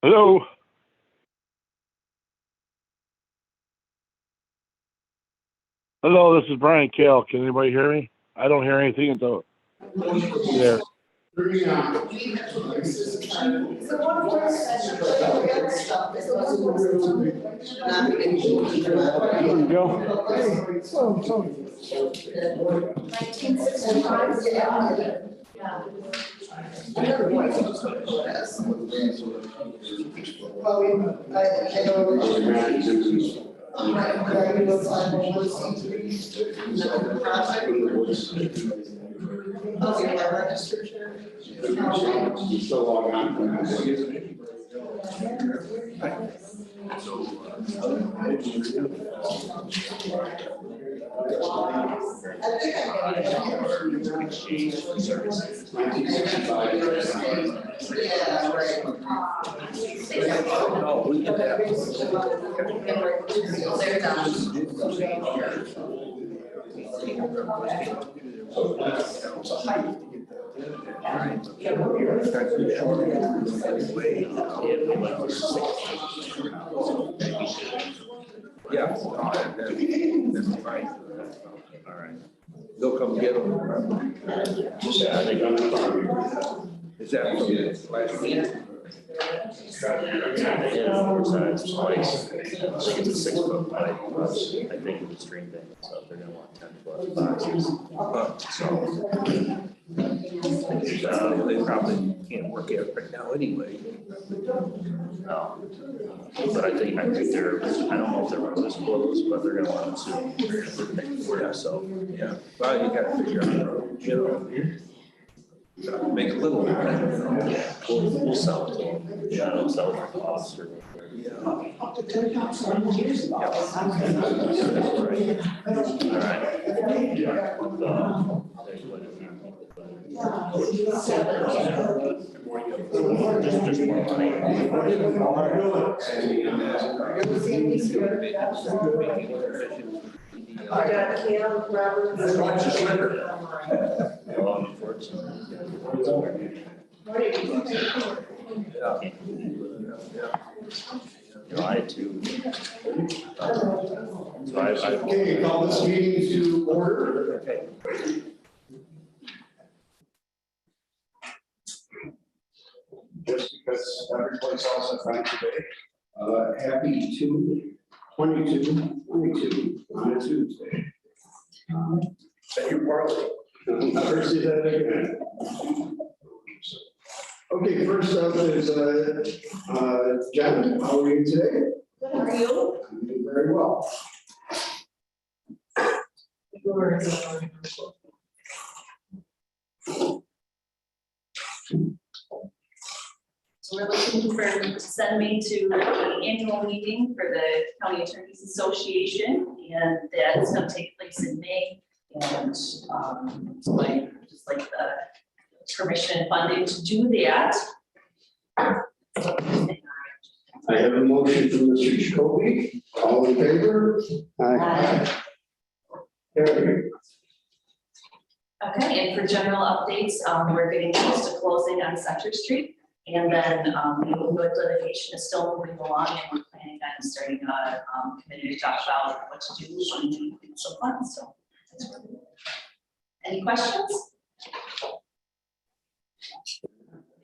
Hello. Hello, this is Brian Kale. Can anybody hear me? I don't hear anything until there. There you go. Yeah, that's right. All right. They'll come get them. Is that from last week? Twice. I think it's a 6 foot pipe, plus I think it's a string thing, so they're gonna want 10 foot boxes. So they probably can't work it right now anyway. No. But I think they're, I don't know if they're rose clothes, but they're gonna want them to. So, Yeah, well, you gotta figure out, you know, make a little. we'll sell it to them. Yeah, they'll sell it for cost or. Just more money. Well, unfortunately. You know, I had two. So Okay, call this meeting to order. Okay. Just because everybody's also trying today. Happy 22/22 on a Tuesday. That your parlay. Never see that again. Okay, first up is Jen. How are you today? Good, how are you? I'm doing very well. So we're looking for, send me to the annual meeting for the County Attorneys Association, and that's gonna take place in May. And so I just like the permission and funding to do that. I have a motion from Mr. Jacoby. All in favor? Aye. Carried. Okay, and for general updates, we're getting close to closing on Center Street. And then the opioid litigation is still moving along, and we're planning on starting a committee to talk about what to do when we need some funds. So that's what we're doing. Any questions?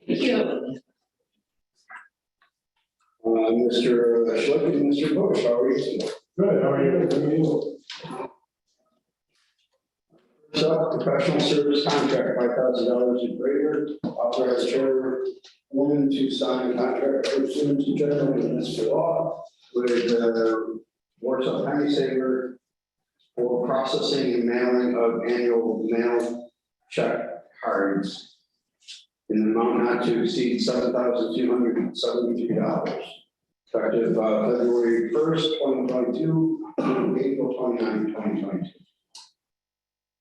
Thank you. Mr. Schlick and Mr. Bush, how are you today? Good, how are you? First up, professional service contract, $5,000 and greater. Authorize chairwoman to sign contract pursuant to general municipal law with Warsaw County Saver for processing and mailing of annual mail check cards in the amount not to exceed $7,273. Effective February 1st, 2022, April 29th, 2022.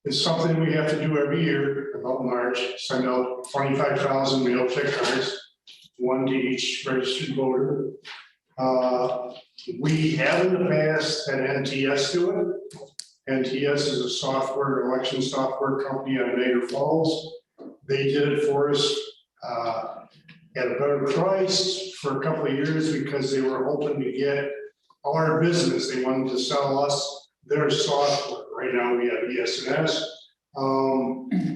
It's something we have to do every year, about March, send out 25,000 mail check cards, one to each registered voter. We have in the past had NTS do it. NTS is a election software company out of Niagara Falls. They did it for us. at a better price for a couple of years because they were hoping to get our business. They wanted to sell us their software. Right now we have ES&S,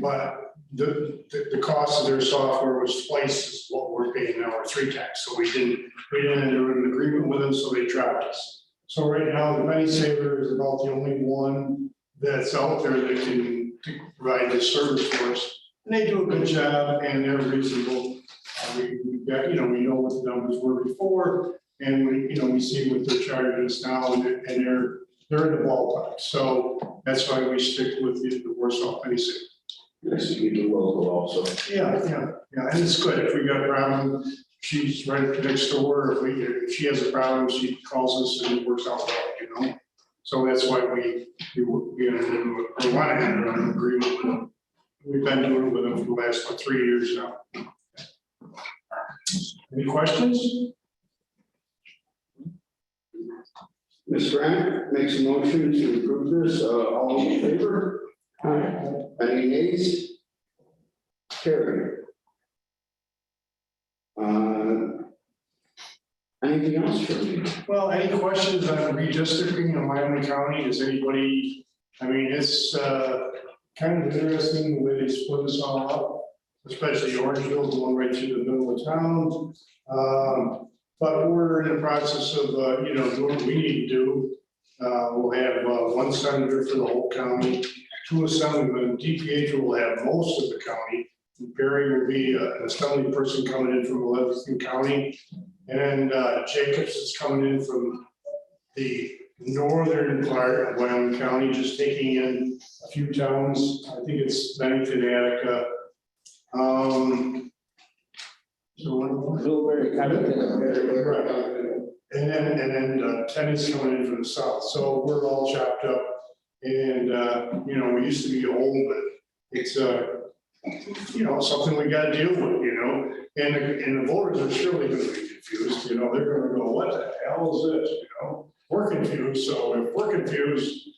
but the cost of their software was twice as what we're paying now, or 3 times. So we didn't enter an agreement with them, so they dropped us. So right now, the Money Saver is about the only one that's out there that can provide this service for us. And they do a good job and they're reasonable. We've got, we know what the numbers were before, and we see what they're charging us now, and they're in the ballpark. So that's why we stick with the Warsaw Money Saver. Nice to keep it local also. Yeah, and it's good. If we got a problem, she's right next door. If she has a problem, she calls us and it works out well, So that's why we want to enter an agreement with them. We've been doing it with them for the last 3 years now. Any questions? Ms. Grant makes a motion to approve this. All in favor? Any nays? Carried. Anything else for me? Well, any questions on redistricting in Miami County? Does anybody, it's kind of interesting the way they split us all up, especially Orangeville, the one right through the middle of town. But we're in the process of, doing what we need to do. We'll have 1 senator for the whole county, 2 assemblymen. DPH will have most of the county. Barry will be an assembly person coming in from Livingston County. And Jacobs is coming in from the northern part of Wyoming County, just taking in a few towns. I think it's Bennington, Attica. Blueberry, And then Tenney's coming in from the south. So we're all chopped up. And, we used to be old, but it's, something we got to deal with, and the voters are surely going to be confused. They're going to go, what the hell is this? We're confused. So if we're confused,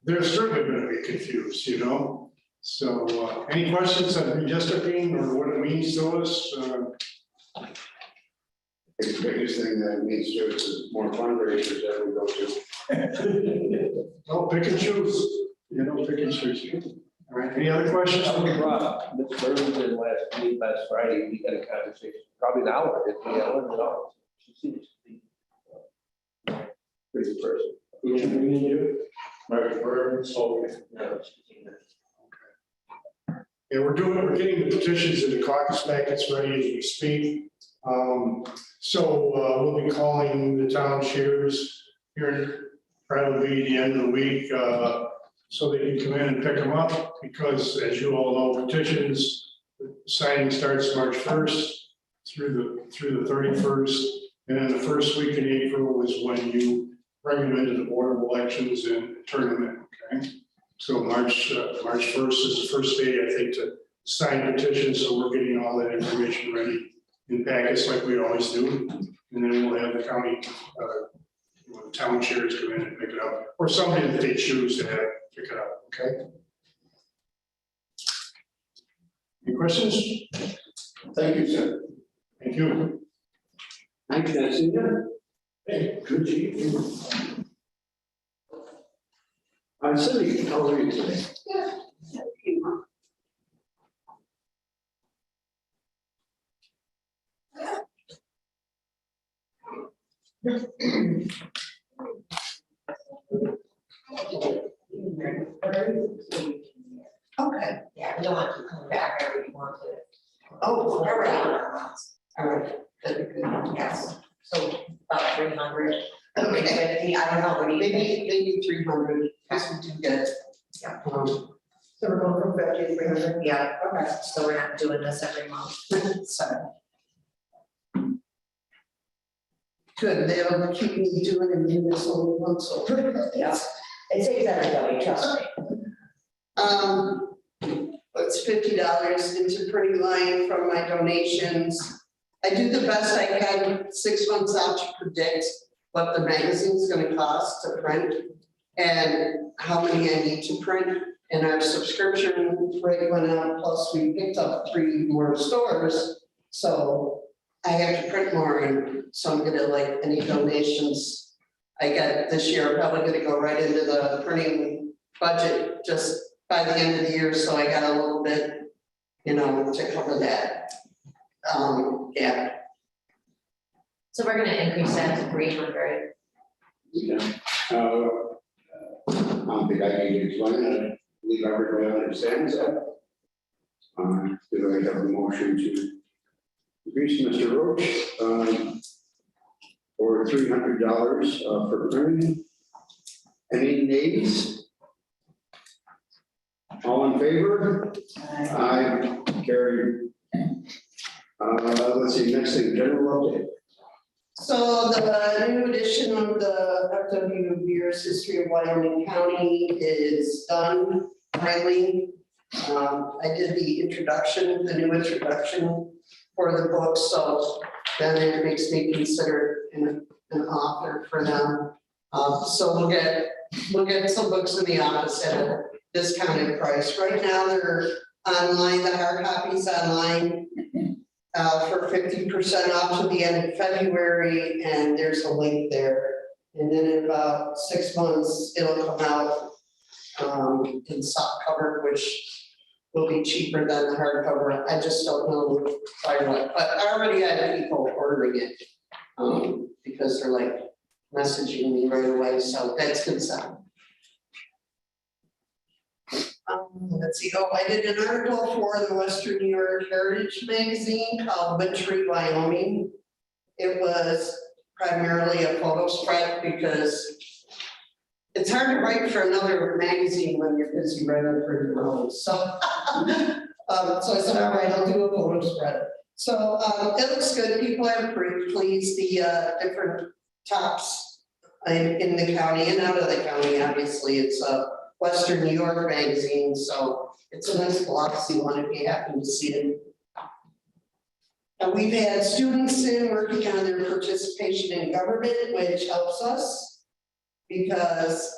they're certainly going to be confused, So any questions on redistricting or what it means to us? The biggest thing that it means to us is more fundraisers that we go to. Well, pick and choose, pick and choose. All right, any other questions? Somebody brought up Ms. Burlington last Friday, we had a conversation, probably an hour, if we had $100. She seems to be a pretty good person. Who should we do? Mark Burns, okay. No, Yeah, we're getting the petitions and the caucus packets ready as we speak. So we'll be calling the town chairs here probably the end of the week, so they can come in and pick them up, because as you all know, petitions, signing starts March 1st through the 31st. And then the first week in April is when you bring them into the Board of Elections and turn them in, okay? So March 1st is the first day, I think, to sign petitions, so we're getting all that information ready in packets like we always do. And then we'll have the county, the town chairs come in and pick it up, or somebody that they choose to have pick it up, okay? Any questions? Thank you, sir. Thank you. Thank you, Nancy. Hey. Good evening. Cindy, how are you today? Okay, yeah, we don't want to come back every month. Oh, whatever. All right, good, yes, so about 300. Okay, I don't know, what do you think? Maybe 300, this would do good. Yeah. So we're going from 50 to 300? Yeah, okay, so we're not doing this every month, so. Good, they'll keep me doing and do this only once over. Yes, it saves everybody, trust me. It's $50 into printing line from my donations. I do the best I can 6 months out to predict what the magazine's gonna cost to print and how many I need to print. And our subscription rate went up, plus we picked up 3 more stores. So I have to print more, and so I'm gonna like any donations I get this year, I'm probably gonna go right into the printing budget just by the end of the year, so I got a little bit, you know, to cover that. Yeah, So we're gonna increase that to 300, right? Yeah. I don't think I need to explain it. I believe everybody understands that. Do I have a motion to increase Mr. Roach, for $300, for printing? Any nays? All in favor? Aye, carried. Let's see, next thing, general update. so the new edition of the FW Beers History of Wyoming County is done, finally. I did the introduction, the new introduction for the book, so then it makes me considered an author for them. So we'll get some books in the office at a discounted price. Right now, they're online, the hard copies online, for 50% off to the end of February, and there's a link there. And then in about 6 months, it'll come out in soft cover, which will be cheaper than the hardcover. I just don't know by what, but I already had people ordering it because they're like messaging me right away, so that's good stuff. Let's see, I did an article for the Western New York Heritage magazine called Wintry, Wyoming. It was primarily a photo spread because it's hard to write for another magazine when you're busy writing for your own. So, so I said, all right, I'll do a photo spread. So it looks good. People are pretty pleased. The different tops in the county and out of the county, obviously, it's a Western New York magazine, so it's a nice glossy one if you happen to see it. And we've had students in working on their participation in government, which helps us because,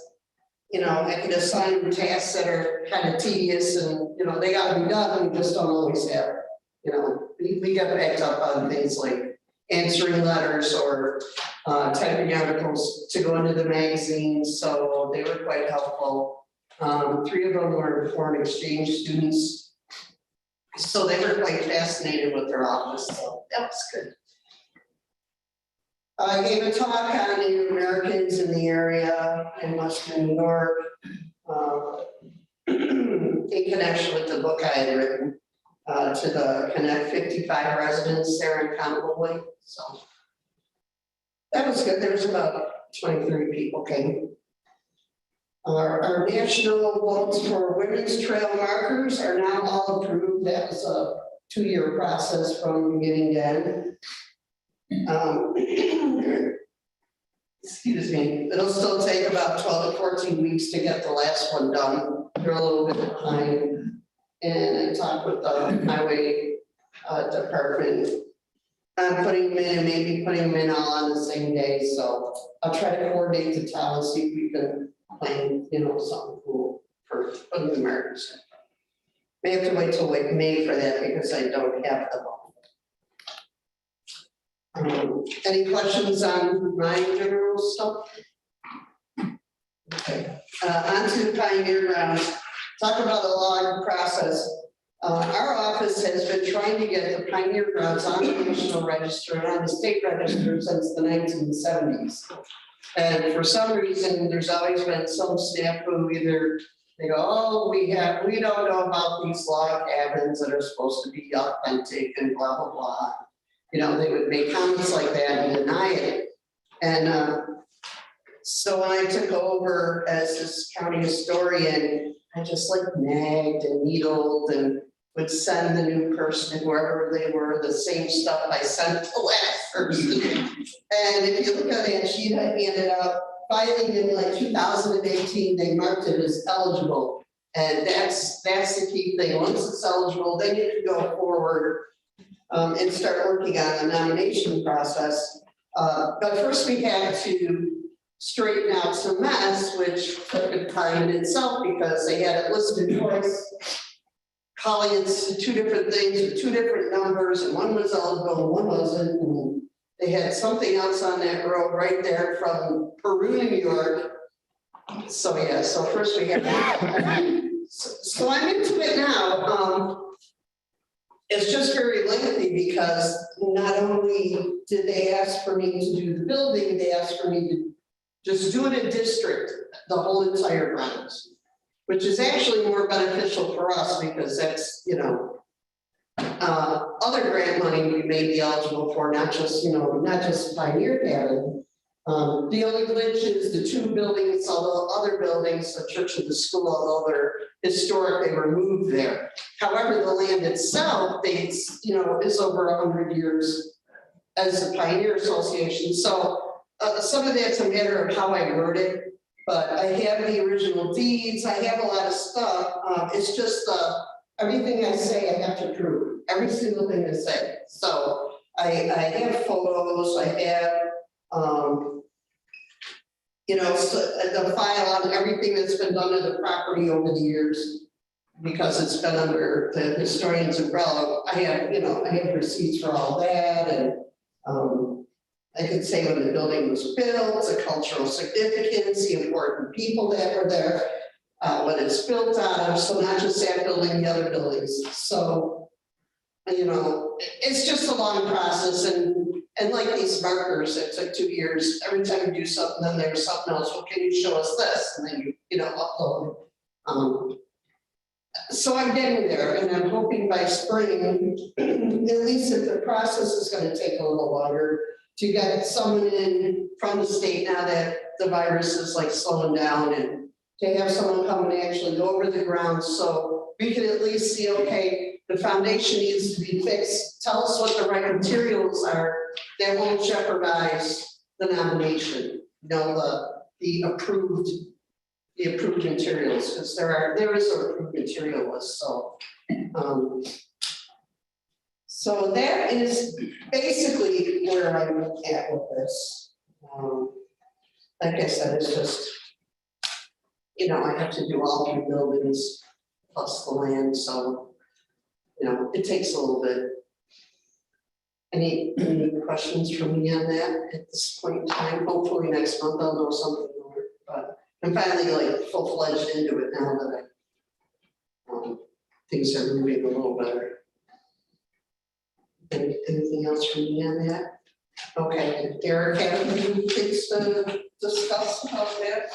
you know, I could assign them tasks that are kind of tedious and, you know, they gotta be done, we just don't always have, you know, we get backed up on things like answering letters or typing articles to go into the magazine, so they were quite helpful. 3 of them were foreign exchange students, so they were quite fascinated with their office, so that was good. I gave a talk on Native Americans in the area in Western New York, in connection with the book I had written, to the Connect 55 residents there in Conway. So that was good. There was about 23 people came. Our national votes for women's trail markers are now all approved. That was a 2-year process from beginning to end. Excuse me, it'll still take about 12 to 14 weeks to get the last one done. They're a little bit behind. And I talked with the highway department. I'm putting them in and maybe putting them in all on the same day. So I'll try to coordinate the town and see if we can plan, you know, something cool for putting the markers in. May have to wait till May for that because I don't have them all. Any questions on my general stuff? Okay, on to the Pioneer Grounds. Talk about the log process. Our office has been trying to get the Pioneer Grounds on the National Register and on the state register since the 1970s. And for some reason, there's always been some snafu, either they go, oh, we don't know about these log cabins that are supposed to be authentic and blah, blah, blah. You know, they would make comments like that and deny it. And so when I took over as this county historian, I just like nagged and needled and would send the new person, whoever they were, the same stuff I sent the last person. And if you look at that sheet I handed out, finally in like 2018, they marked it as eligible. And that's the key thing. Once it's eligible, then you can go forward and start working on the nomination process. But first we had to straighten out some mess, which took a time in itself because they had it listed twice. Holly, it's two different things with two different numbers, and one was eligible and one wasn't. And they had something else on that road right there from Peru, New York. So, yeah, so first we have, so I'm into it now. It's just very lengthy because not only did they ask for me to do the building, they asked for me to just do it in district, the whole entire grounds, which is actually more beneficial for us because that's, you know, other grant money we may be eligible for, not just, you know, not just Pioneer Cabin. The only glitch is the two buildings, although other buildings, the church and the school, although they're historic, they were moved there. However, the land itself dates, you know, is over 100 years as the Pioneer Association. So some of that's a matter of how I wrote it, but I have the original deeds. I have a lot of stuff. It's just everything I say, I have to prove every single thing I say. So I have photos. I have. You know, so the file on everything that's been done to the property over the years, because it's been under the historian's umbrella. I have, you know, I have receipts for all that, and I could say when the building was built, the cultural significance, the important people that were there, what it's built out of, so not just that building, the other buildings. So, you know, it's just a long process, and like these markers, it took 2 years. Every time you do something, then there's something else. Well, can you show us this? And then you know, upload. So I'm getting there, and I'm hoping by spring, at least if the process is going to take a little longer, to get someone in from the state now that the virus is like slowing down, and to have someone come and actually go over the ground so we can at least see, okay, the foundation needs to be fixed. Tell us what the right materials are that won't jeopardize the nomination. You know, the approved materials, because there is an approved material list. So, so that is basically where I'm at with this. Like I said, it's just, you know, I have to do all 3 buildings plus the land, so, you know, it takes a little bit. Any questions from me on that at this point in time? Hopefully next month I'll know something more, but I'm finally like full-fledged into it now that things are moving a little better. Anything else from me on that? Okay, Derek, have any things to discuss about that?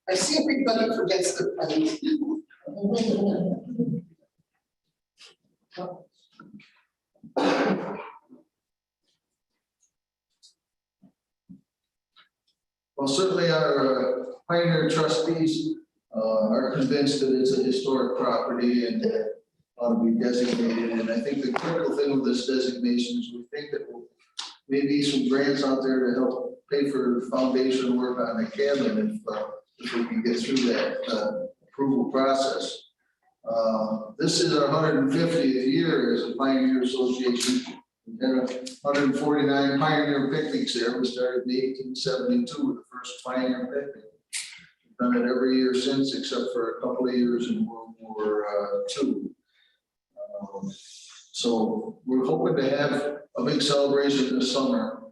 I see everybody forgets their pens. Well, certainly our Pioneer trustees are convinced that it's a historic property and ought to be designated. And I think the critical thing with this designation is we think that maybe some grants out there to help pay for foundation work on the cabin if we can get through that approval process. This is our 150th year as a Pioneer Association. We had 149 Pioneer picnics there. We started in 1872 with the first Pioneer picnic. We've done it every year since, except for a couple of years in World War II. So we're hoping to have a big celebration this summer.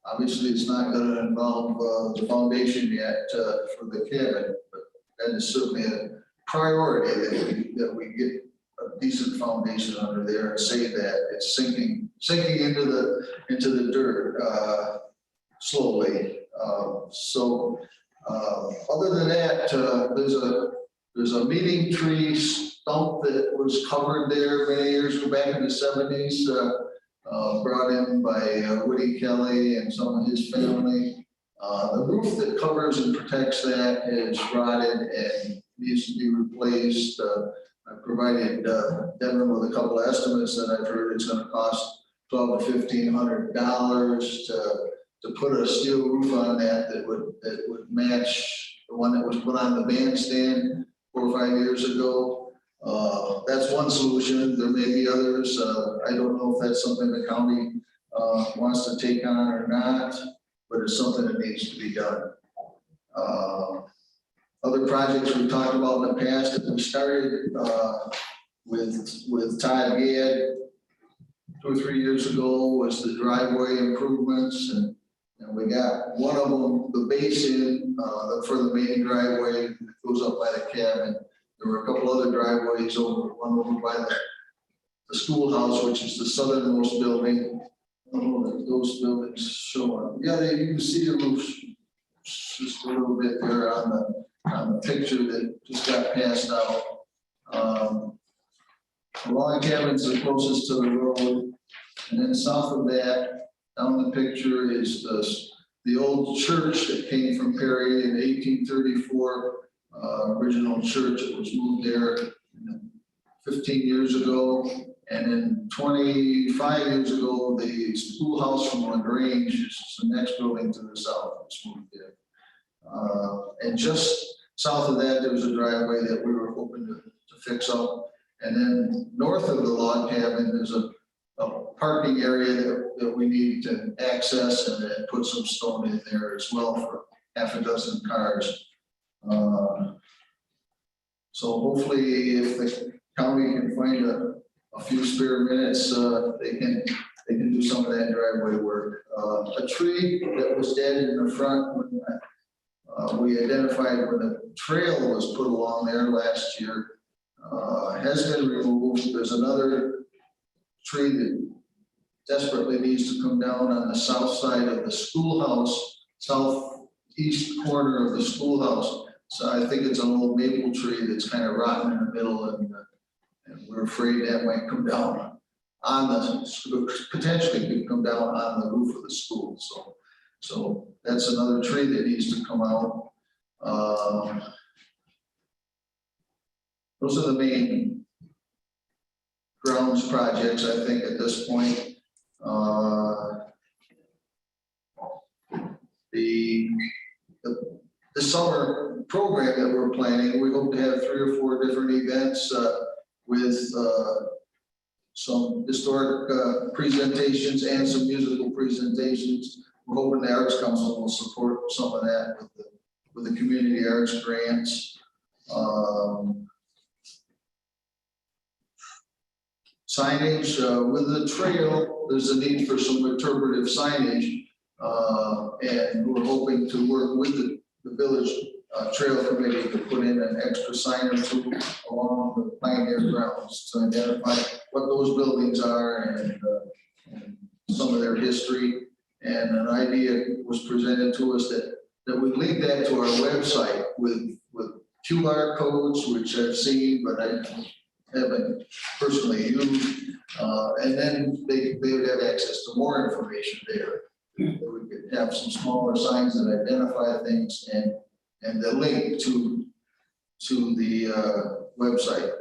Obviously, it's not going to involve the foundation yet for the cabin, but that is certainly a priority that we get a decent foundation under there and say that it's sinking into the dirt slowly. So other than that, there's a meeting tree stump that was covered there many years ago, back in the 70s, brought in by Woody Kelly and some of his family. The roof that covers and protects that is rotted and needs to be replaced. I provided Devin with a couple of estimates that I've heard it's going to cost $1,200 to $1,500 to put a steel roof on that would match the one that was put on the bandstand 4 or 5 years ago. That's one solution. There may be others. I don't know if that's something the county wants to take on or not, but it's something that needs to be done. Other projects we've talked about in the past that we started with Todd Gadd 2 or 3 years ago was the driveway improvements, and we got one of them, the basin, for the main driveway that goes up by the cabin. There were a couple other driveways one over by the schoolhouse, which is the southernmost building. I don't know if those buildings show up. Yeah, you can see the roofs just a little bit there on the picture that just got passed out. The log cabin's the closest to the road, and then south of that, down the picture is the old church that came from Perry in 1834, original church. It was moved there 15 years ago, and then 25 years ago, the schoolhouse from LaGrange is the next building to the south. Was moved there, and just south of that, there was a driveway that we were hoping to fix up. And then north of the log cabin, there's a parking area that we need to access, and then put some stone in there as well for half a dozen cars. So hopefully if the county can find a few spare minutes, they can do some of that driveway work. A tree that was dead in the front, when we identified when the trail was put along there last year, has been removed. There's another tree that desperately needs to come down on the south side of the schoolhouse, southeast corner of the schoolhouse. So I think it's an old maple tree that's kind of rotten in the middle, and we're afraid that might come down on potentially could come down on the roof of the school. So that's another tree that needs to come out. Those are the main grounds projects, I think, at this point. The summer program that we're planning, we hope to have 3 or 4 different events with some historic presentations and some musical presentations. We're hoping the Arts Council will support some of that with the community arts grants. Signage with the trail, there's a need for some interpretive signage, and we're hoping to work with the village trail committee to put in an extra sign or 2 along the pioneer grounds to identify what those buildings are and some of their history. And an idea was presented to us that we link that to our website with QR codes, which I've seen, but I haven't personally used. And then they would have access to more information there. We could have some smaller signs that identify things and the link to the website.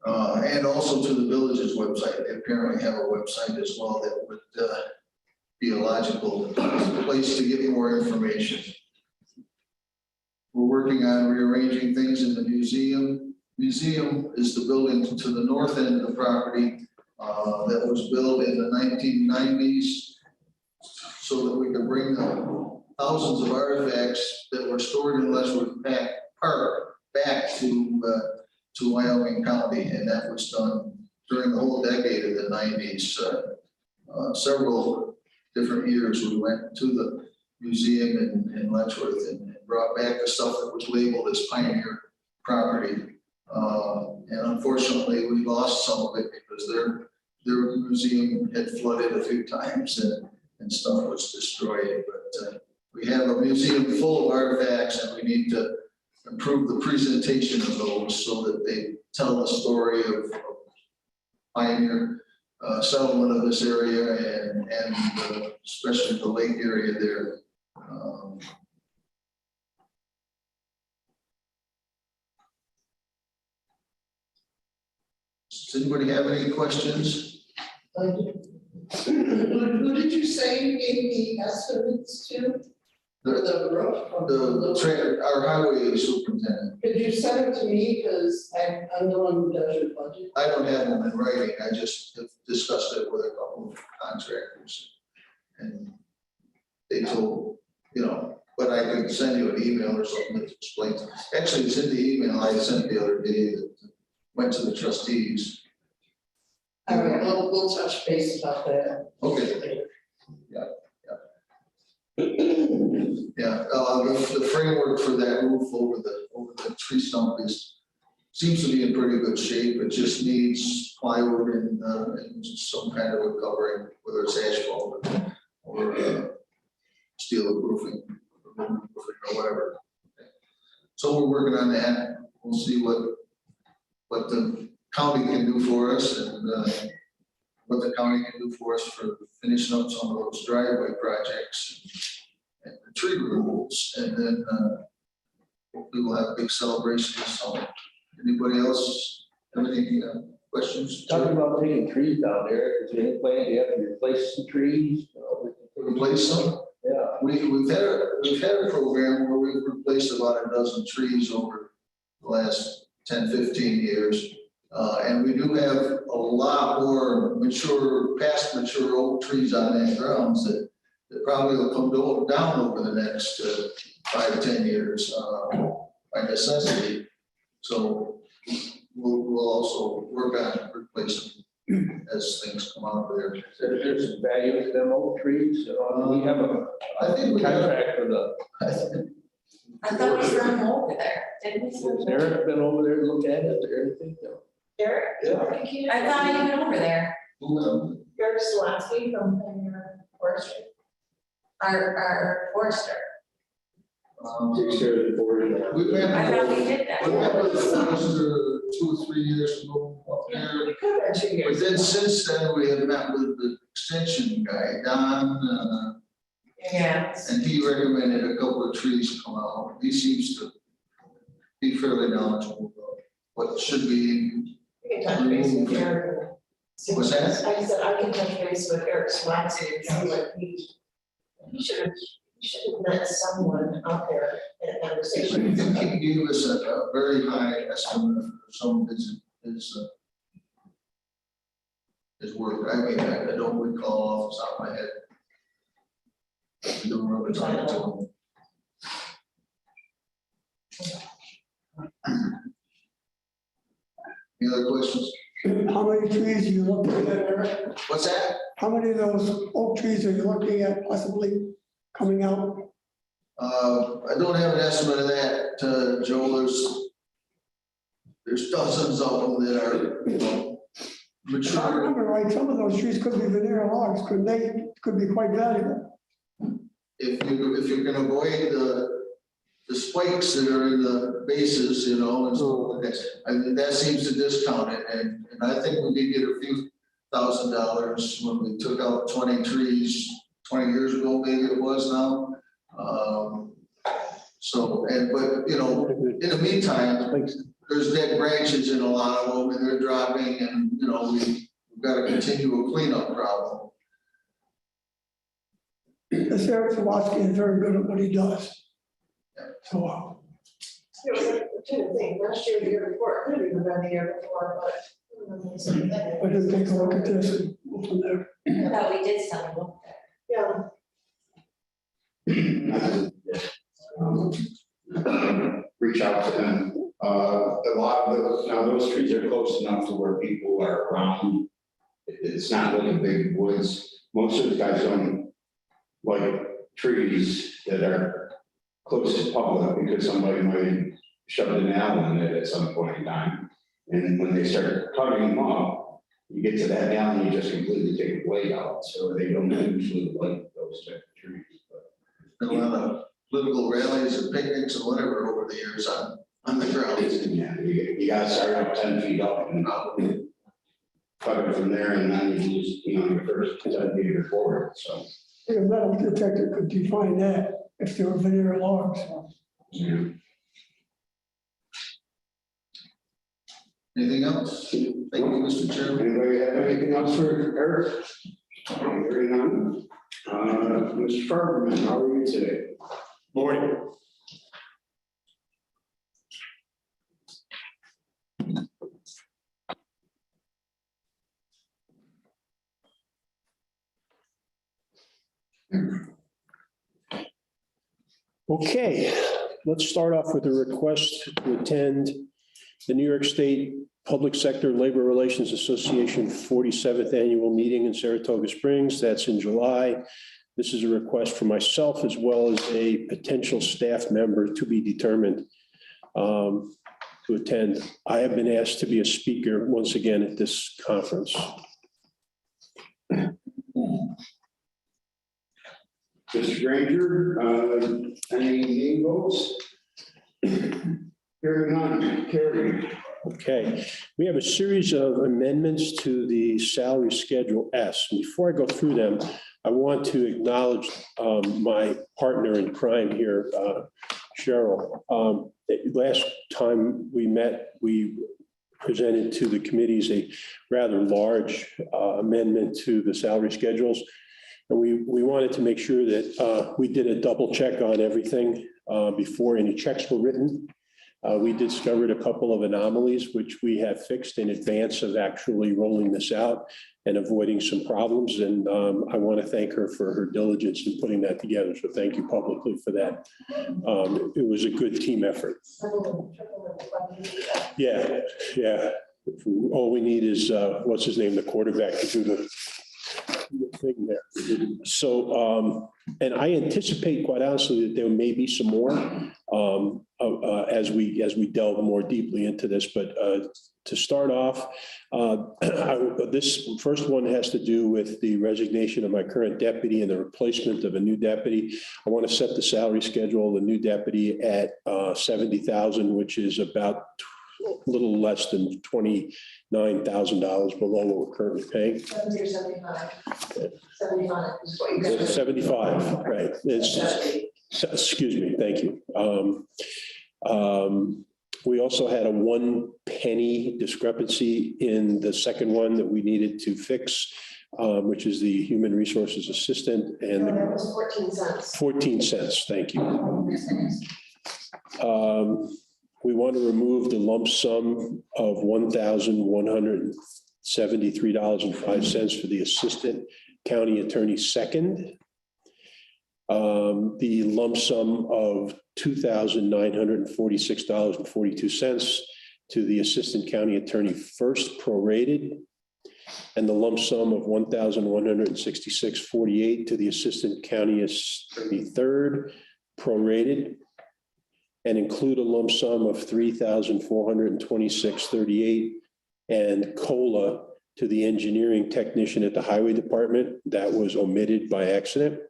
And also to the village's website. They apparently have a website as well that would be a logical place to get more information. We're working on rearranging things in the museum. Museum is the building to the north end of the property that was built in the 1990s so that we could bring thousands of artifacts that were stored in Letchworth Park back to Wyoming County, and that was done during the whole decade of the 90s. Several different years we went to the museum in Letchworth and brought back the stuff that was labeled as pioneer property. And unfortunately, we lost some of it because their museum had flooded a few times and stuff was destroyed. But we have a museum full of artifacts, and we need to improve the presentation of those so that they tell the story of pioneer settlement of this area and especially the lake area there. Does anybody have any questions? Who did you say you gave the estimates to? For the roof? Our highway superintendent. Could you send it to me, because I'm the one who does your budget? I don't have them in writing. I just have discussed it with a couple of contractors. And they told, but I could send you an email or something that explains. Actually, it's in the email I sent the other day that went to the trustees. All right, we'll touch base about that. Okay. Yeah, the framework for that roof over the tree stump seems to be in pretty good shape. It just needs plywood and some kind of a covering, whether it's asphalt or steel roofing or whatever. So we're working on that. We'll see what the county can do for us and what the county can do for us for finishing up some of those driveway projects and the tree removals. And then hopefully we'll have a big celebration this summer. Anybody else have any questions? Talking about taking trees down there, is there any plan, do you have to replace some trees? Replace some? Yeah. We've had a program where we've replaced about a dozen trees over the last 10, 15 years. And we do have a lot more past mature oak trees on that grounds that probably will come down over the next 5, 10 years by necessity. So we'll also work on replacing as things come out of there. So there's some value to them oak trees, we have a I think we have. contract for the, I thought we sent them over there, didn't we? has Eric been over there to look at it or anything? No. Eric? Yeah. I thought he went over there. Eric Swansky from Forestry. Our forester. Takes care of the board. We I thought we did that. met with the forester 2 or 3 years ago up there. We could have 2 But years. then since then, we have met with the extension guy, Don, Yeah. and he recommended a couple of trees come out. He seems to be fairly knowledgeable about what should be. We can touch base with Eric. What's that? I said I can touch base with Eric Swansky and see what he should have met someone out there in a conversation. He gave us a very high estimate for some of his work. I mean, I don't recall off the top of my head. We don't remember talking to him. Any other questions? How many trees are you looking at, Eric? What's that? How many of those oak trees are you looking at possibly coming out? I don't have an estimate of that, Joe. There's dozens of them that are, If I mature. remember right, some of those trees could be veneer logs, couldn't they? Could be quite valuable. If you can avoid the spikes that are in the bases, and so that seems to discount it. And I think we did get a few $1,000s when we took out 20 trees 20 years ago, maybe it was now. But in the meantime, there's dead branches in a lot of them and they're dropping and, we've got to continue a cleanup problem. This Eric Sawatsky is very good at what he does. So, It was like the two things, last year, the year before, it could have even been the year before, but. I didn't take a look at this and go from there. I thought we did send them over there. Reach out to them. A lot of those, now those trees are close enough to where people are around. It's not like a big woods. Most of the guys don't like trees that are close to public because somebody might shove a nail in it at some point in time. And when they start cutting them up, you get to that nail and you just completely take the blade out. So they don't usually like those type of trees. But Been a lot of political rallies and picnics and whatever over the years on the grounds. yeah, you gotta start up 10 feet up and cut it from there, and then you lose, your first 10 feet forward. So, A metal detector could define that if they were veneer logs. yeah. Anything else? Thank you, Mr. Chairman. Anybody have anything else for Eric? Hearing none. Mr. Farberman, how are you today? Morning. Okay, let's start off with a request to attend the New York State Public Sector Labor Relations Association 47th Annual Meeting in Saratoga Springs. That's in July. This is a request for myself as well as a potential staff member to be determined to attend. I have been asked to be a speaker once again at this conference. Mr. Granger, any name votes? Hearing none, carried. Okay, we have a series of amendments to the salary schedule S. Before I go through them, I want to acknowledge my partner in crime here, Cheryl. Last time we met, we presented to the committees a rather large amendment to the salary schedules. And we wanted to make sure that we did a double check on everything before any checks were written. We discovered a couple of anomalies, which we have fixed in advance of actually rolling this out and avoiding some problems. And I want to thank her for her diligence in putting that together. So thank you publicly for that. It was a good team effort. Yeah, yeah. All we need is, what's his name, the quarterback to do the thing there. So, and I anticipate, quite honestly, that there may be some more as we delve more deeply into this. But to start off, this first one has to do with the resignation of my current deputy and the replacement of a new deputy. I want to set the salary schedule of the new deputy at $70,000, which is about a little less than $29,000 below what we're currently paying. 70 or 75. 75 is what you got. 75, right. Excuse me, thank you. We also had a 1 penny discrepancy in the second one that we needed to fix, which is the human resources assistant. And That was 14 cents. 14 cents, thank you. We want to remove the lump sum of $1,173.05 for the assistant county attorney second. The lump sum of $2,946.42 to the assistant county attorney first prorated, and the lump sum of $1,166.48 to the assistant county attorney third prorated, and include a lump sum of $3,426.38 and COLA to the engineering technician at the highway department. That was omitted by accident.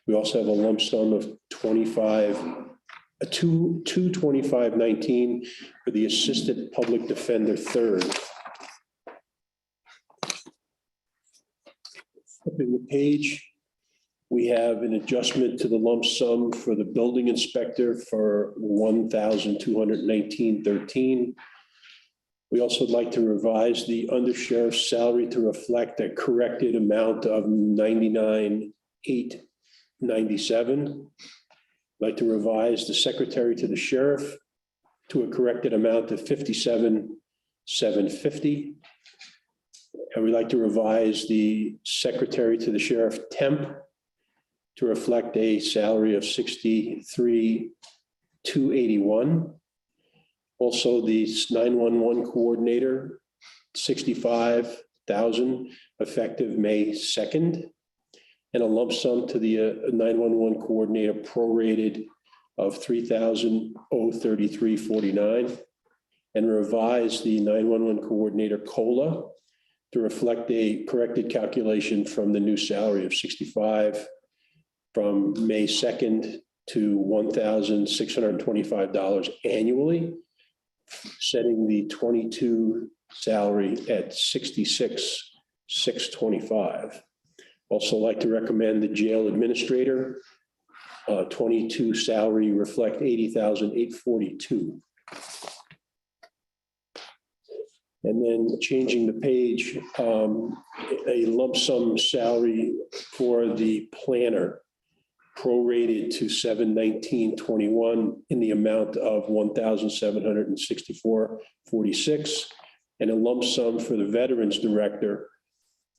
We also have a lump sum of $225.19 for the assistant public defender third. Flipping the page, we have an adjustment to the lump sum for the building inspector for $1,219.13. We also would like to revise the undersheriff's salary to reflect a corrected amount of $99,897. I'd like to revise the secretary to the sheriff to a corrected amount of $57,750. And we'd like to revise the secretary to the sheriff temp to reflect a salary of $63,281. Also, the 911 coordinator, $65,000 effective May 2nd. And a lump sum to the 911 coordinator prorated of $3,033.49. And revise the 911 coordinator COLA to reflect a corrected calculation from the new salary of $65,000 from May 2nd to $1,625 annually, setting the 22 salary at $66,625. Also like to recommend the jail administrator, 22 salary reflect $80,842. And then changing the page, a lump sum salary for the planner prorated to $719.21 in the amount of $1,764.46, and a lump sum for the veterans director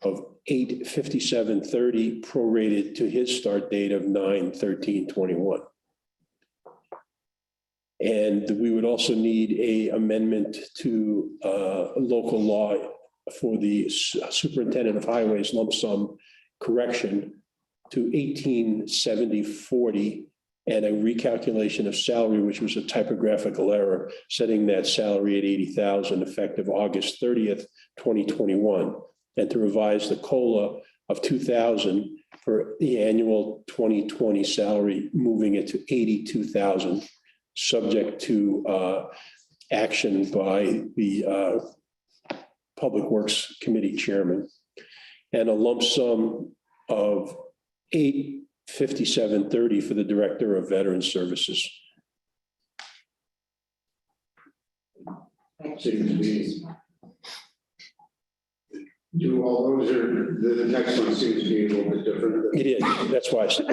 of $857.30 prorated to his start date of 9/13/21. And we would also need a amendment to local law for the superintendent of highways lump sum correction to 1870/40 and a recalculation of salary, which was a typographical error, setting that salary at 80,000 effective August 30th, 2021, and to revise the COLA of 2,000 for the annual 2020 salary, moving it to 82,000, subject to action by the Public Works Committee Chairman, and a lump sum of $857.30 for the Director of Veteran Services. Seems to be. Do all those, or the next one seems to be a little bit different? It is, that's why I said.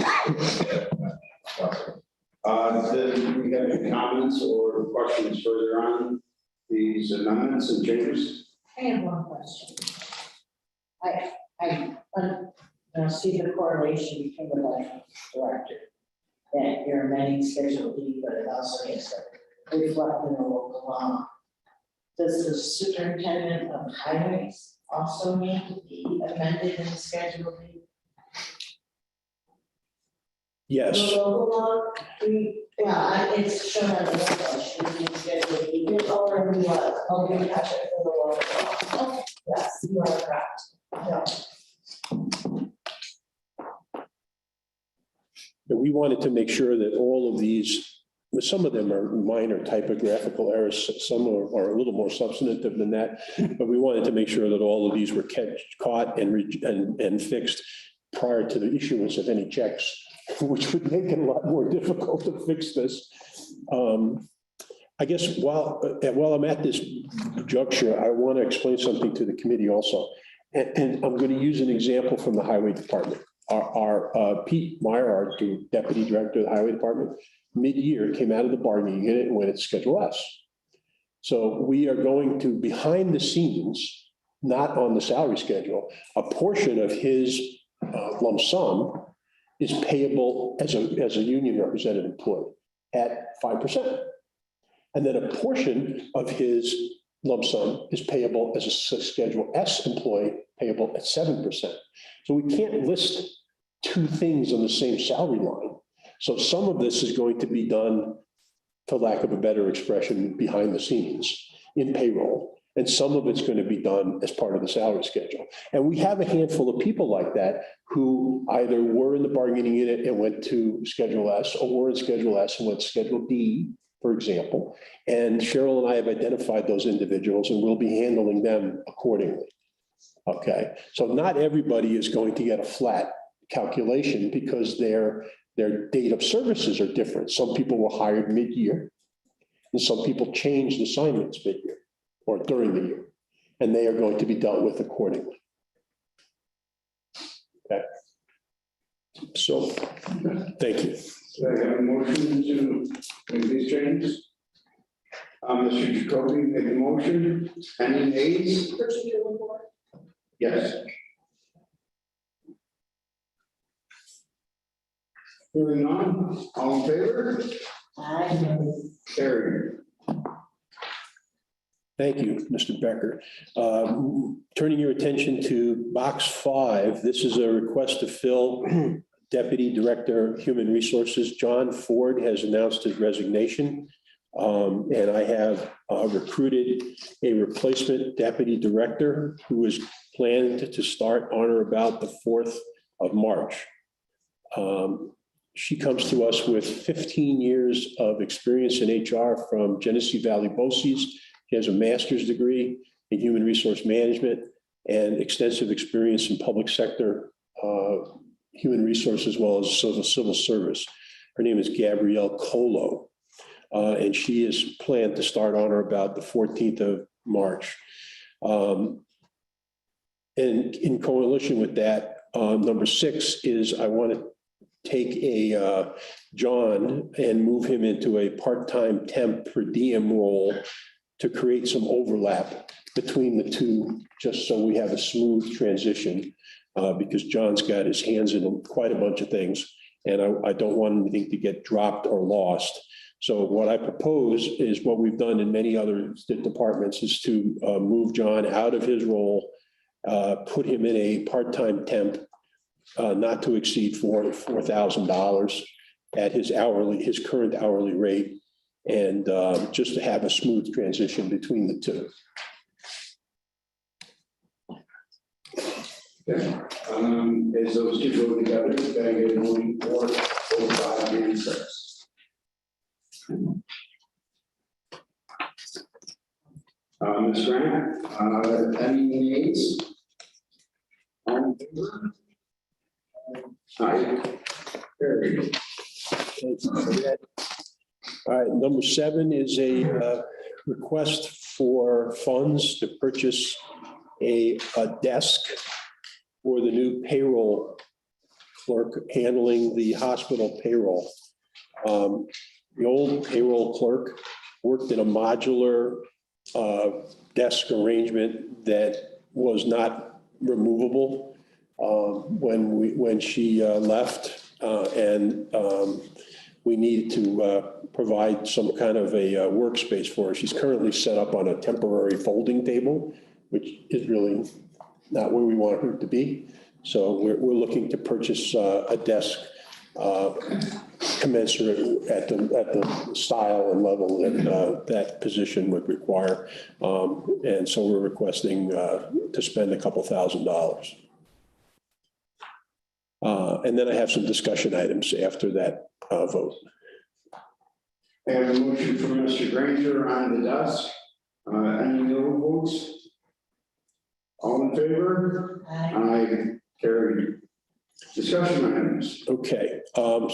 Then we have any comments or questions further on these amendments and changes? I have one question. I see the correlation between the budget director, that you're amending Schedule D, but it also is reflecting the local law. Does the superintendent of highways also need to be amended in Schedule D? Yes, The local law, it's shown on the website, in Schedule D. It already was, we have it for the local law. Yes, you are correct. Yeah. but we wanted to make sure that all of these, some of them are minor typographical errors, some are a little more substantive than that, but we wanted to make sure that all of these were caught and fixed prior to the issuance of any checks, which would make it a lot more difficult to fix this. I guess while I'm at this juncture, I want to explain something to the committee also. And I'm going to use an example from the Highway Department. Our Pete Meyer, our Deputy Director of the Highway Department, mid-year came out of the bargaining unit and went at Schedule S. So we are going to, behind the scenes, not on the salary schedule, a portion of his lump sum is payable as a union represented employee at 5%. And then a portion of his lump sum is payable as a Schedule S employee, payable at 7%. So we can't list two things on the same salary line. So some of this is going to be done, for lack of a better expression, behind the scenes in payroll. And some of it's going to be done as part of the salary schedule. And we have a handful of people like that who either were in the bargaining unit and went to Schedule S, or were in Schedule S and went to Schedule D, for example. And Cheryl and I have identified those individuals and we'll be handling them accordingly. Okay, so not everybody is going to get a flat calculation because their date of services are different. Some people were hired mid-year and some people changed assignments mid-year or during the year, and they are going to be dealt with accordingly. Okay. So, thank you. So I have a motion to make these changes. Mr. Jacoby made the motion. Any nays? Yes. Hearing none, all in favor? Carried. Thank you, Mr. Becker. Turning your attention to box 5, this is a request to fill Deputy Director, Human Resources. John Ford has announced his resignation. And I have recruited a replacement Deputy Director who is planned to start on or about the 4th of March. She comes to us with 15 years of experience in HR from Genesee Valley BOCES. She has a master's degree in human resource management and extensive experience in public sector human resource as well as civil service. Her name is Gabrielle Colo, and she is planned to start on or about the 14th of March. And in coalition with that, number 6 is I want to take a John and move him into a part-time temp per diem role to create some overlap between the two, just so we have a smooth transition, because John's got his hands in quite a bunch of things, and I don't want anything to get dropped or lost. So what I propose is what we've done in many other departments is to move John out of his role, put him in a part-time temp, not to exceed $4,000 at his current hourly rate, and just to have a smooth transition between the two. Okay. As those two go together, you gotta get moving forward, 5 and 6. Ms. Grant, any nays? All in favor? Aye. Carried. All right, number 7 is a request for funds to purchase a desk for the new payroll clerk handling the hospital payroll. The old payroll clerk worked in a modular desk arrangement that was not removable when she left, and we needed to provide some kind of a workspace for her. She's currently set up on a temporary folding table, which is really not where we want her to be. So we're looking to purchase a desk commensurate at the style and level that that position would require. And so we're requesting to spend a couple $1,000s. And then I have some discussion items after that vote. I have a motion from Mr. Granger on the desk. Any no votes? All in favor? Aye. Carried. Discussion items. Okay,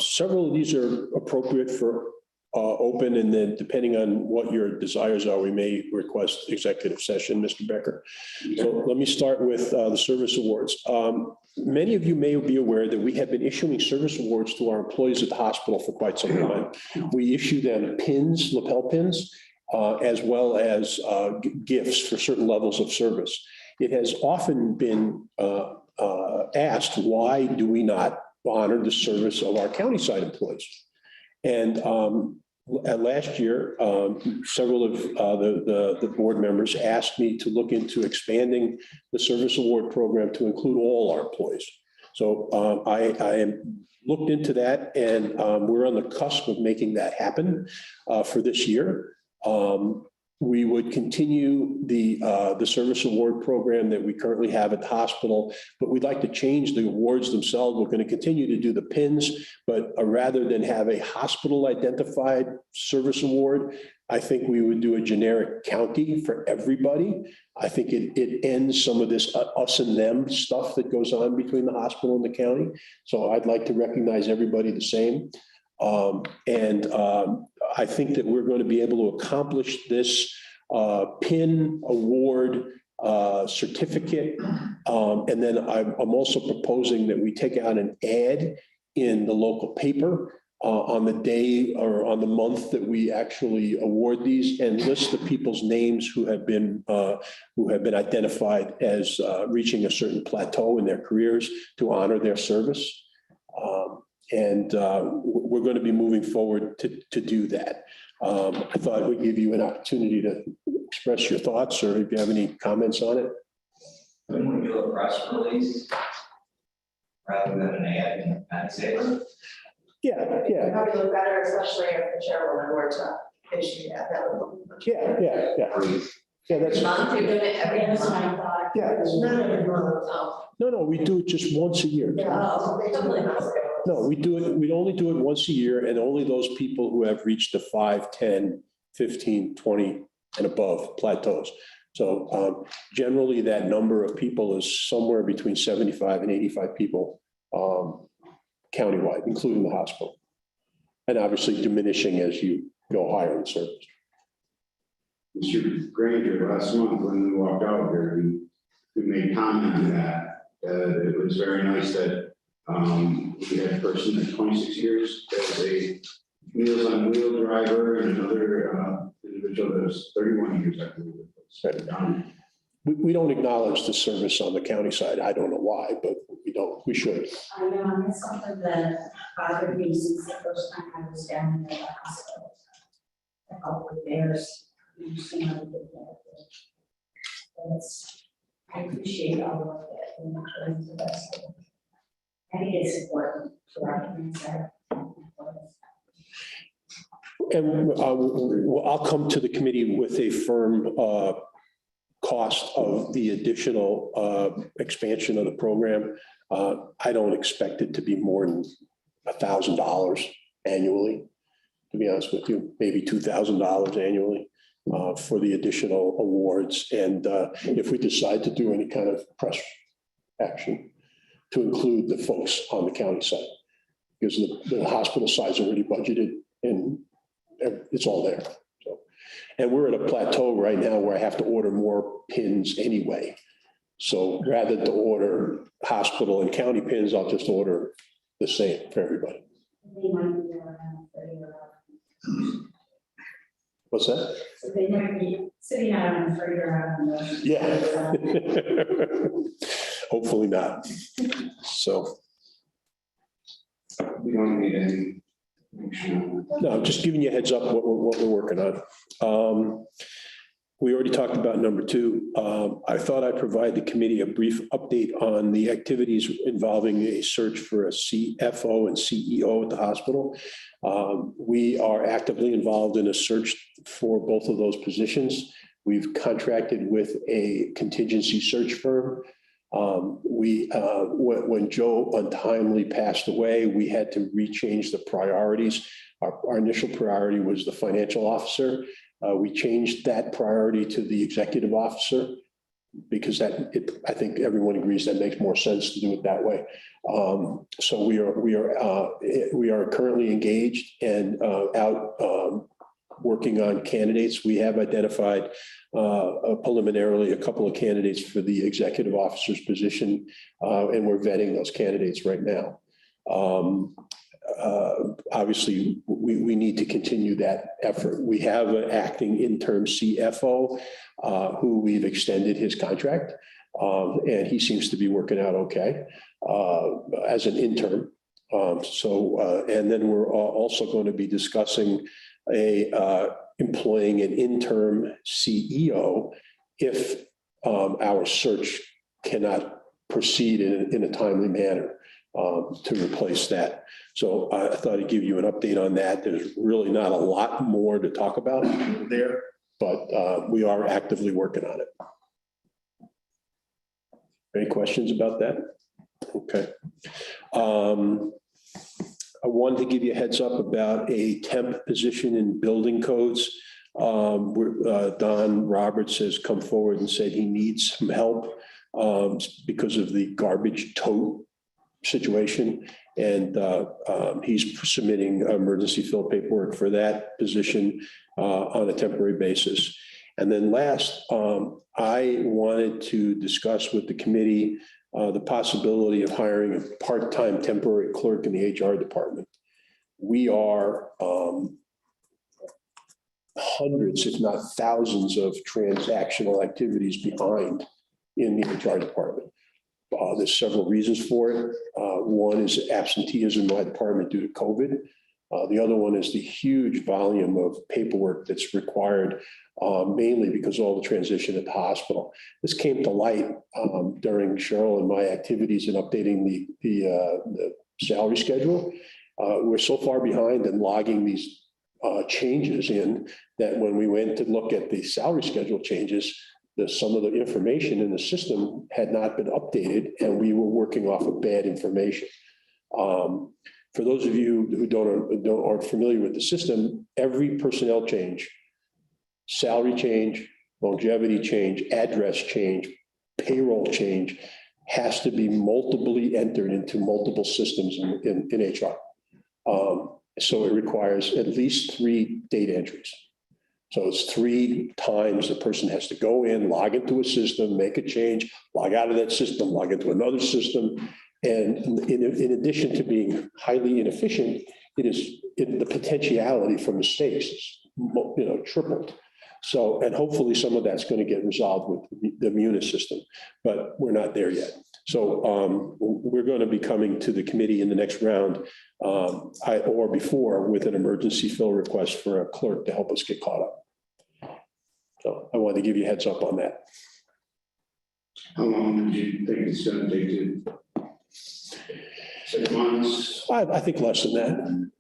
several of these are appropriate for open, and then depending on what your desires are, we may request executive session, Mr. Becker. So let me start with the service awards. Many of you may be aware that we have been issuing service awards to our employees at the hospital for quite some time. We issue them pins, lapel pins, as well as gifts for certain levels of service. It has often been asked, why do we not honor the service of our county side employees? And last year, several of the board members asked me to look into expanding the service award program to include all our employees. So I am looked into that, and we're on the cusp of making that happen for this year. We would continue the service award program that we currently have at the hospital, but we'd like to change the awards themselves. We're going to continue to do the pins, but rather than have a hospital identified service award, I think we would do a generic county for everybody. I think it ends some of this us and them stuff that goes on between the hospital and the county. So I'd like to recognize everybody the same. I think that we're going to be able to accomplish this PIN award certificate. And then I'm also proposing that we take out an ad in the local paper on the day or on the month that we actually award these, and list the people's names who have been identified as reaching a certain plateau in their careers to honor their service. And we're going to be moving forward to do that. I thought we'd give you an opportunity to express your thoughts, or if you have any comments on it. When we do a press release rather than an ad in the newspaper. Yeah. Probably look better, especially if the chairwoman were to issue that. Yeah, that's. Month, you're doing it every month. Yeah. Not every month, oh. No, we do it just once a year. No, we do it, we only do it once a year, and only those people who have reached the 5, 10, 15, 20 and above plateaus. So generally that number of people is somewhere between 75 and 85 people countywide, including the hospital. And obviously diminishing as you go higher in service. Mr. Granger, last month when we walked out here, we made comment on that. It was very nice that we had a person at 26 years as a Meals on Wheel driver, and another individual that was 31 years, I believe. We don't acknowledge the service on the county side. I don't know why, but we don't. We should. I know, it's something that bothered me since the first time I was down in the hospital. help with theirs. You see how they do that. And it's, I appreciate all of that and trying the best. I think it's important to recognize that. And I'll come to the committee with a firm cost of the additional expansion of the program. I don't expect it to be more than $1,000 annually, to be honest with you, maybe $2,000 annually for the additional awards. And if we decide to do any kind of press action to include the folks on the county side, because the hospital side's already budgeted and it's all there. So, and we're at a plateau right now where I have to order more pins anyway. So rather than to order hospital and county pins, I'll just order the same for everybody. They might be around 30 around. What's that? So they might be sitting out on the around. Yeah. Hopefully not. So. We don't need any. No, I'm just giving you a heads up what we're working on. We already talked about number 2. I thought I'd provide the committee a brief update on the activities involving a search for a CFO and CEO at the hospital. We are actively involved in a search for both of those positions. We've contracted with a contingency search firm. When Joe untimely passed away, we had to rechange the priorities. Our initial priority was the financial officer. We changed that priority to the executive officer because I think everyone agrees that makes more sense to do it that way. So we are currently engaged and out working on candidates. We have identified preliminarily a couple of candidates for the executive officer's position, and we're vetting those candidates right now. Obviously, we need to continue that effort. We have an acting interim CFO who we've extended his contract, and he seems to be working out okay as an interim. And then we're also going to be discussing employing an interim CEO if our search cannot proceed in a timely manner to replace that. So I thought I'd give you an update on that. There's really not a lot more to talk about there, but we are actively working on it. Any questions about that? Okay. I wanted to give you a heads up about a temp position in building codes. Don Roberts has come forward and said he needs some help because of the garbage tote situation. And he's submitting emergency fill paperwork for that position on a temporary basis. And then last, I wanted to discuss with the committee the possibility of hiring a part-time temporary clerk in the HR department. We are hundreds, if not thousands, of transactional activities behind in the HR department. There's several reasons for it. One is absenteeism in my department due to COVID. The other one is the huge volume of paperwork that's required, mainly because of all the transition at the hospital. This came to light during Cheryl and my activities in updating the salary schedule. We're so far behind in logging these changes in that when we went to look at the salary schedule changes, some of the information in the system had not been updated, and we were working off of bad information. For those of you who aren't familiar with the system, every personnel change, salary change, longevity change, address change, payroll change has to be multiply entered into multiple systems in HR. So it requires at least 3 data entries. So it's 3 times the person has to go in, log into a system, make a change, log out of that system, log into another system. And in addition to being highly inefficient, the potentiality for mistakes is, tripled. So, and hopefully some of that's going to get resolved with the Munis system, but we're not there yet. So we're going to be coming to the committee in the next round, or before, with an emergency fill request for a clerk to help us get caught up. So I wanted to give you a heads up on that. How long do you think it's gonna take to? 6 months? I think less than that.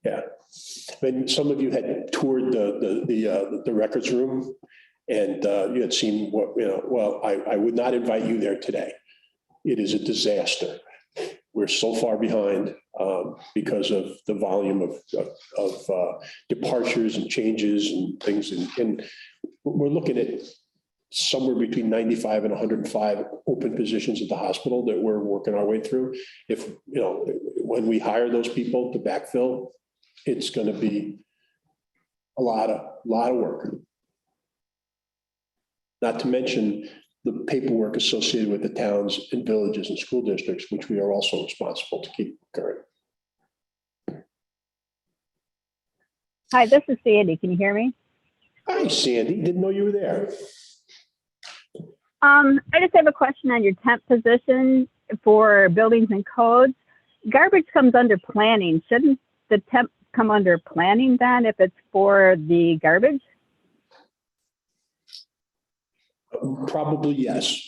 Yeah. And some of you had toured the records room, and you had seen what, well, I would not invite you there today. It is a disaster. We're so far behind because of the volume of departures and changes and things. And we're looking at somewhere between 95 and 105 open positions at the hospital that we're working our way through. If, when we hire those people to backfill, it's going to be a lot of work. Not to mention the paperwork associated with the towns and villages and school districts, which we are also responsible to keep current. Hi, this is Sandy. Can you hear me? Hi, Sandy. Didn't know you were there. I just have a question on your temp position for buildings and codes. Garbage comes under planning. Shouldn't the temp come under planning then if it's for the garbage? Probably yes.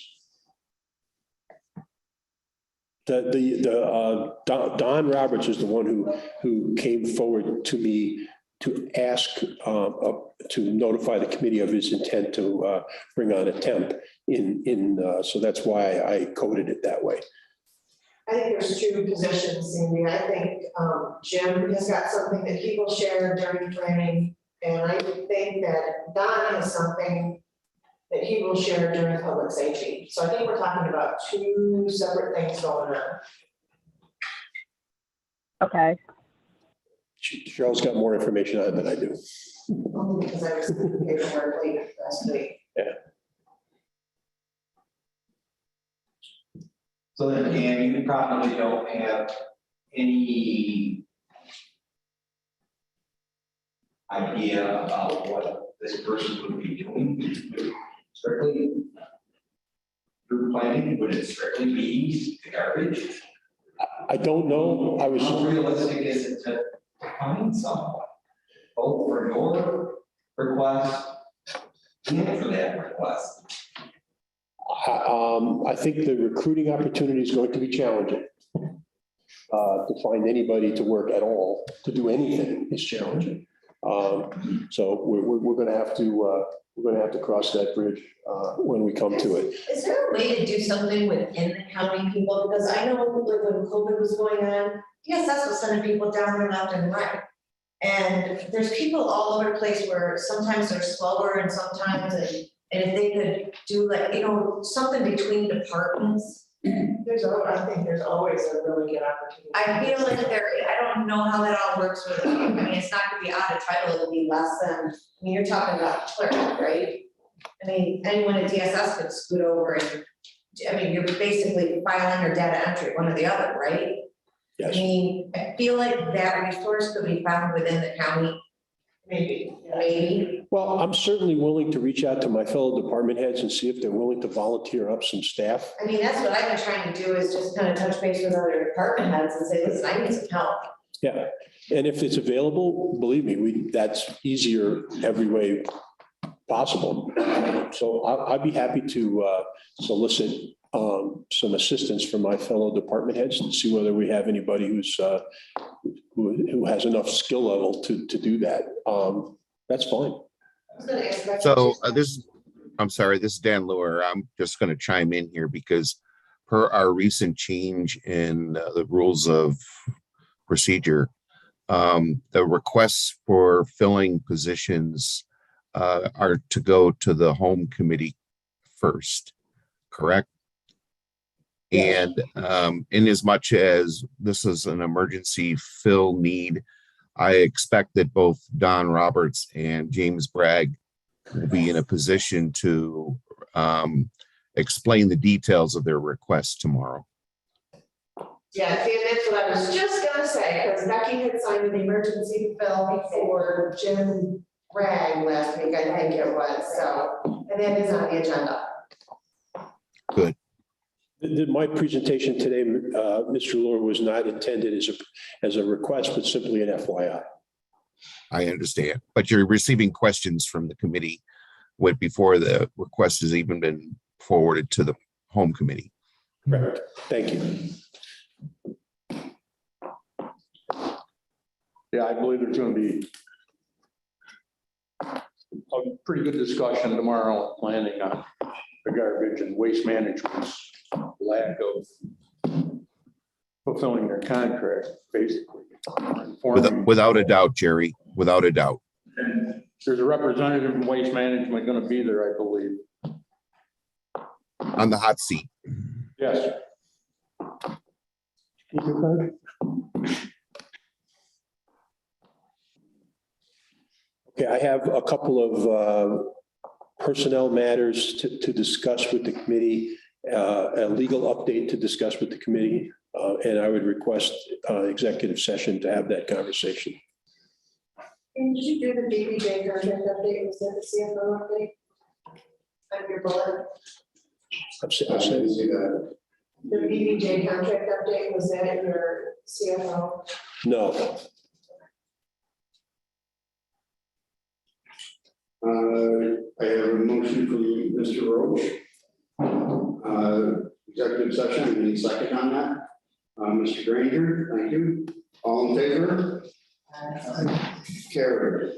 Don Roberts is the one who came forward to me to ask to notify the committee of his intent to bring on a temp so that's why I coded it that way. I think there's two positions, Cindy. I think Jim has got something that he will share during training, and I think that Don has something that he will share during public safety. So I think we're talking about two separate things going on. Okay. Cheryl's got more information on it than I do. Only because I was in the paperwork late last week. Yeah. So then, Ann, you probably don't have any idea about what this person would be doing strictly through planning. Would it strictly be the garbage? I don't know. How realistic is it to find someone, both for your request and for that request? I think the recruiting opportunity is going to be challenging. To find anybody to work at all, to do anything is challenging. So we're going to have to cross that bridge when we come to it. Is there a way to do something within the county, people? Because I know when COVID was going on, DSS was sending people down there left and right. And there's people all over the place where sometimes they're slower and sometimes, and if they could do like, something between departments. I think there's always a really good opportunity. I feel like I don't know how that all works with, it's not gonna be out of title, it'll be less than, you're talking about clerk, right? Anyone at DSS could scoot over and, you're basically filing or data entry, one or the other, right? Yes. I feel like that resource could be found within the county. Maybe. Well, I'm certainly willing to reach out to my fellow department heads and see if they're willing to volunteer up some staff. That's what I've been trying to do, is just kind of touch base with other department heads and say, listen, I need some help. Yeah, and if it's available, believe me, that's easier every way possible. So I'd be happy to solicit some assistance from my fellow department heads and see whether we have anybody who has enough skill level to do that. That's fine. So I'm sorry, this is Dan Lure. I'm just going to chime in here because per our recent change in the rules of procedure, the requests for filling positions are to go to the home committee first, correct? Yes. And in as much as this is an emergency fill need, I expect that both Don Roberts and James Bragg will be in a position to explain the details of their request tomorrow. Yeah, see, and that's what I was just gonna say, because Becky had signed an emergency bill for Jim Bragg last week, I think it was, so, and that is on the agenda. My presentation today, Mr. Lord, was not intended as a request, but simply an FYI. I understand, but you're receiving questions from the committee before the request has even been forwarded to the home committee. Correct. Thank you. Yeah, I believe there's gonna be a pretty good discussion tomorrow on planning on the garbage and waste management's lack of fulfilling their contract, basically. Without a doubt, Jerry, without a doubt. And there's a representative from Waste Management gonna be there, I believe. On the hot seat. Yes. Okay, I have a couple of personnel matters to discuss with the committee, a legal update to discuss with the committee, and I would request executive session to have that conversation. And did you do the BBJ contract update? Was that the CFO update? On your bullet? I'm saying, The BBJ contract update, was that in your CFO? no. I have a motion from Mr. Roach. Executive session, any second on that? Mr. Granger, thank you. All in favor? Carried.